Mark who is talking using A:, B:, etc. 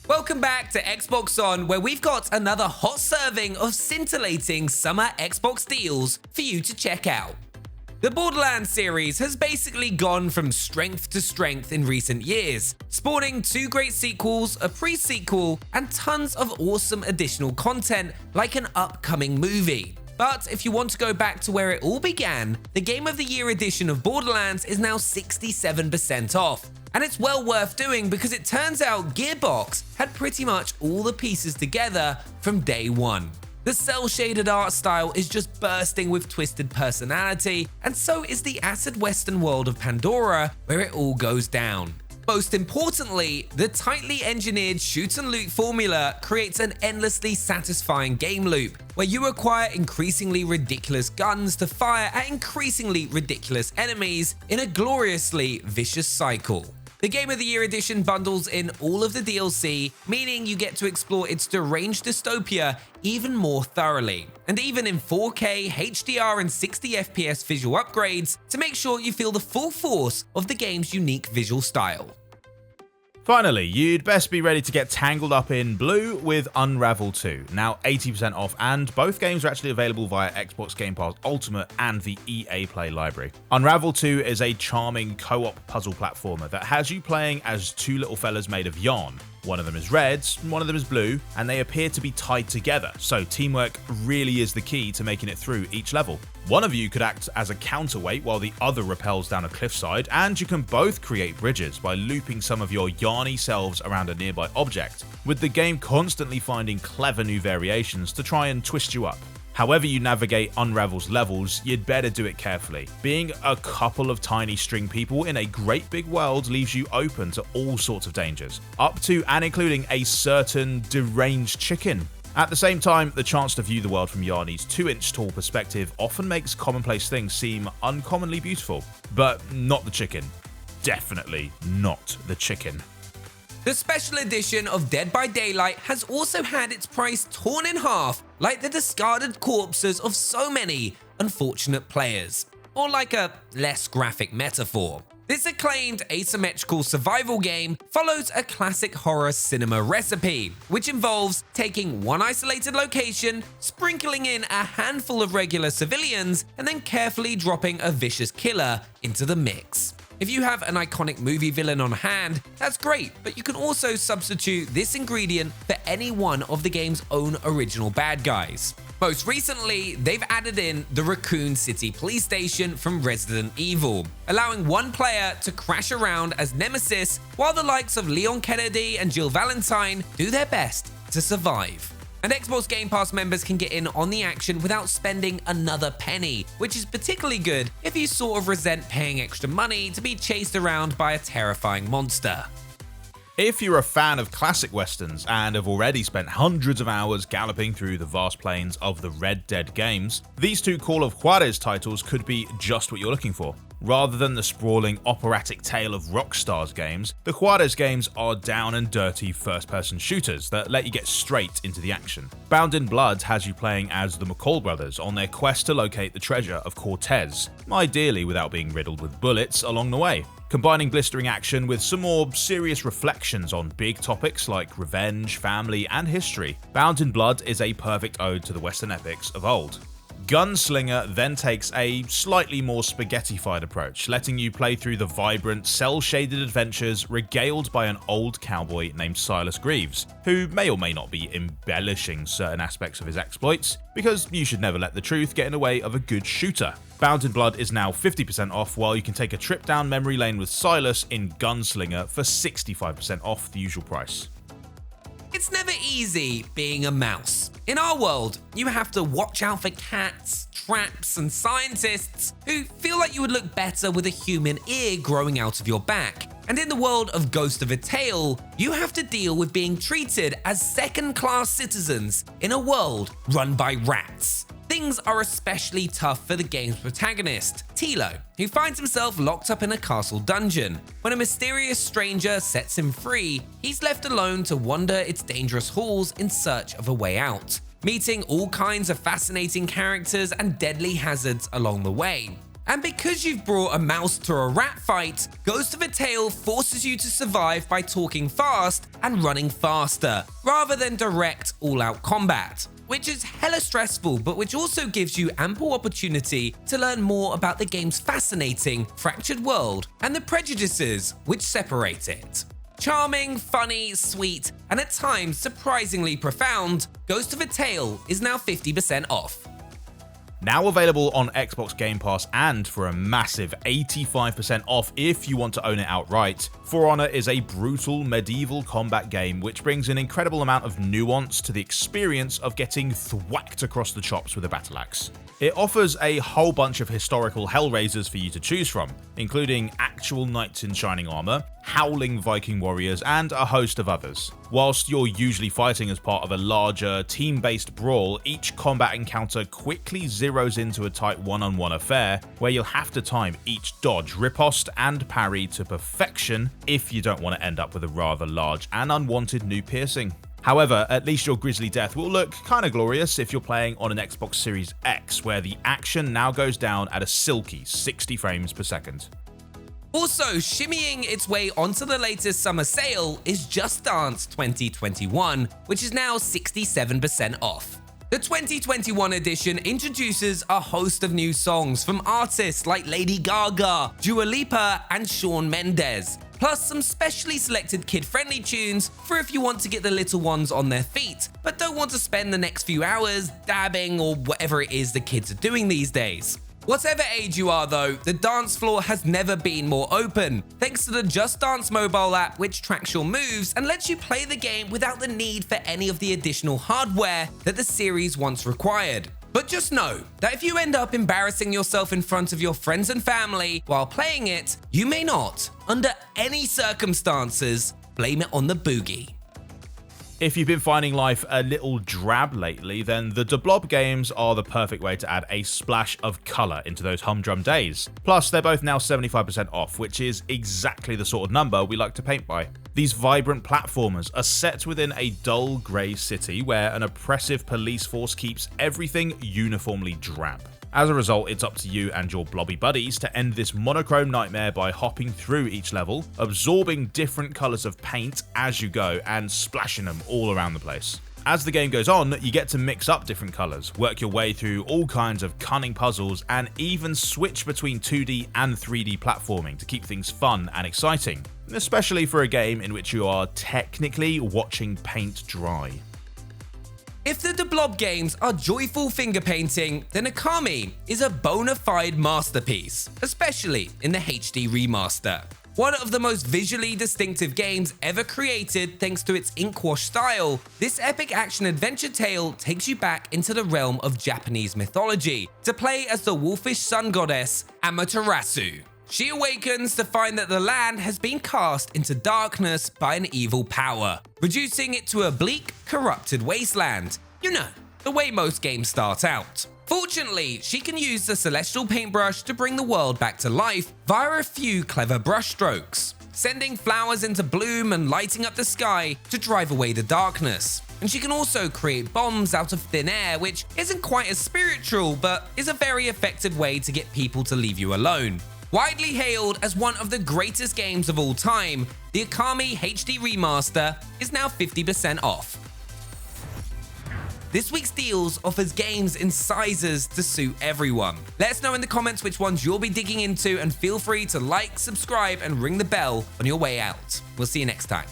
A: Welcome back to Xbox On, where we've got another hot serving of scintillating summer Xbox deals for you to check out. The Borderlands series has basically gone from strength to strength in recent years, spawning 2 great sequels, a pre-sequel, and tons of awesome additional content like an upcoming movie. But if you want to go back to where it all began, the Game of the Year edition of Borderlands is now 67% off. And it's well worth doing because it turns out Gearbox had pretty much all the pieces together from day one. The cel-shaded art style is just bursting with twisted personality, and so is the acid western world of Pandora, where it all goes down. Most importantly, the tightly engineered shoot and loot formula creates an endlessly satisfying game loop, where you acquire increasingly ridiculous guns to fire at increasingly ridiculous enemies in a gloriously vicious cycle. The Game of the Year edition bundles in all of the DLC, meaning you get to explore its deranged dystopia even more thoroughly, and even in 4K, HDR and 60 FPS visual upgrades to make sure you feel the full force of the game's unique visual style.
B: Finally, you'd best be ready to get tangled up in blue with Unravel 2, now 80% off, and both games are actually available via Xbox Game Pass Ultimate and the EA Play library. Unravel 2 is a charming co-op puzzle platformer that has you playing as 2 little fellas made of yarn. One of them is red, one of them is blue, and they appear to be tied together, so teamwork really is the key to making it through each level. One of you could act as a counterweight while the other rappels down a cliffside, and you can both create bridges by looping some of your yarny selves around a nearby object, with the game constantly finding clever new variations to try and twist you up. However you navigate Unravel's levels, you'd better do it carefully. Being a couple of tiny string people in a great big world leaves you open to all sorts of dangers, up to and including a certain deranged chicken. At the same time, the chance to view the world from Yarny's 2-inch tall perspective often makes commonplace things seem uncommonly beautiful. But not the chicken. Definitely not the chicken.
A: The special edition of Dead by Daylight has also had its price torn in half, like the discarded corpses of so many unfortunate players. Or like a less graphic metaphor. This acclaimed asymmetrical survival game follows a classic horror cinema recipe, which involves taking one isolated location, sprinkling in a handful of regular civilians, and then carefully dropping a vicious killer into the mix. If you have an iconic movie villain on hand, that's great, but you can also substitute this ingredient for any one of the game's own original bad guys. Most recently, they've added in the Raccoon City police station from Resident Evil, allowing one player to crash around as Nemesis while the likes of Leon Kennedy and Jill Valentine do their best to survive. And Xbox Game Pass members can get in on the action without spending another penny, which is particularly good if you sort of resent paying extra money to be chased around by a terrifying monster.
B: If you're a fan of classic westerns and have already spent hundreds of hours galloping through the vast plains of the Red Dead games, these 2 Call of Juarez titles could be just what you're looking for. Rather than the sprawling operatic tale of Rockstar's games, the Juarez games are down and dirty first-person shooters that let you get straight into the action. Bound in Blood has you playing as the McCall brothers on their quest to locate the treasure of Cortez, ideally without being riddled with bullets along the way. Combining blistering action with some more serious reflections on big topics like revenge, family, and history, Bound in Blood is a perfect ode to the Western epics of old. Gunslinger then takes a slightly more spaghettified approach, letting you play through the vibrant, cel-shaded adventures regaled by an old cowboy named Silas Greaves, who may or may not be embellishing certain aspects of his exploits, because you should never let the truth get in the way of a good shooter. Bound in Blood is now 50% off, while you can take a trip down memory lane with Silas in Gunslinger for 65% off the usual price.
A: It's never easy being a mouse. In our world, you have to watch out for cats, traps, and scientists who feel like you would look better with a human ear growing out of your back. And in the world of Ghost of a Tale, you have to deal with being treated as second-class citizens in a world run by rats. Things are especially tough for the game's protagonist, Tilo, who finds himself locked up in a castle dungeon. When a mysterious stranger sets him free, he's left alone to wander its dangerous halls in search of a way out, meeting all kinds of fascinating characters and deadly hazards along the way. And because you've brought a mouse to a rat fight, Ghost of a Tale forces you to survive by talking fast and running faster, rather than direct all-out combat, which is hella stressful, but which also gives you ample opportunity to learn more about the game's fascinating, fractured world and the prejudices which separate it. Charming, funny, sweet, and at times surprisingly profound, Ghost of a Tale is now 50% off.
B: Now available on Xbox Game Pass and for a massive 85% off if you want to own it outright, For Honor is a brutal medieval combat game which brings an incredible amount of nuance to the experience of getting thwacked across the chops with a battle axe. It offers a whole bunch of historical hellraisers for you to choose from, including actual knights in shining armor, howling Viking warriors, and a host of others. Whilst you're usually fighting as part of a larger, team-based brawl, each combat encounter quickly zeroes into a tight one-on-one affair, where you'll have to time each dodge, riposte, and parry to perfection if you don't want to end up with a rather large and unwanted new piercing. However, at least your grisly death will look kinda glorious if you're playing on an Xbox Series X, where the action now goes down at a silky 60 frames per second.
A: Also, shimmying its way onto the latest summer sale is Just Dance 2021, which is now 67% off. The 2021 edition introduces a host of new songs from artists like Lady Gaga, Dua Lipa, and Shawn Mendes, plus some specially selected kid-friendly tunes for if you want to get the little ones on their feet, but don't want to spend the next few hours dabbing or whatever it is the kids are doing these days. Whatever age you are though, the dance floor has never been more open, thanks to the Just Dance mobile app which tracks your moves and lets you play the game without the need for any of the additional hardware that the series once required. But just know that if you end up embarrassing yourself in front of your friends and family while playing it, you may not, under any circumstances, blame it on the boogie.
B: If you've been finding life a little drab lately, then the De Blob games are the perfect way to add a splash of colour into those humdrum days. Plus, they're both now 75% off, which is exactly the sort of number we like to paint by. These vibrant platformers are set within a dull grey city where an oppressive police force keeps everything uniformly drab. As a result, it's up to you and your blobby buddies to end this monochrome nightmare by hopping through each level, absorbing different colours of paint as you go, and splashing them all around the place. As the game goes on, you get to mix up different colours, work your way through all kinds of cunning puzzles, and even switch between 2D and 3D platforming to keep things fun and exciting, especially for a game in which you are technically watching paint dry.
A: If the De Blob games are joyful finger painting, then Okami is a bona fide masterpiece, especially in the HD Remaster. One of the most visually distinctive games ever created thanks to its inkwash style, this epic action-adventure tale takes you back into the realm of Japanese mythology to play as the wolfish sun goddess Amaterasu. She awakens to find that the land has been cast into darkness by an evil power, reducing it to a bleak, corrupted wasteland. You know, the way most games start out. Fortunately, she can use the celestial paintbrush to bring the world back to life via a few clever brushstrokes, sending flowers into bloom and lighting up the sky to drive away the darkness. And she can also create bombs out of thin air, which isn't quite as spiritual, but is a very effective way to get people to leave you alone. Widely hailed as one of the greatest games of all time, the Okami HD Remaster is now 50% off. This week's deals offers games in sizes to suit everyone. Let us know in the comments which ones you'll be digging into, and feel free to like, subscribe, and ring the bell on your way out. We'll see you next time.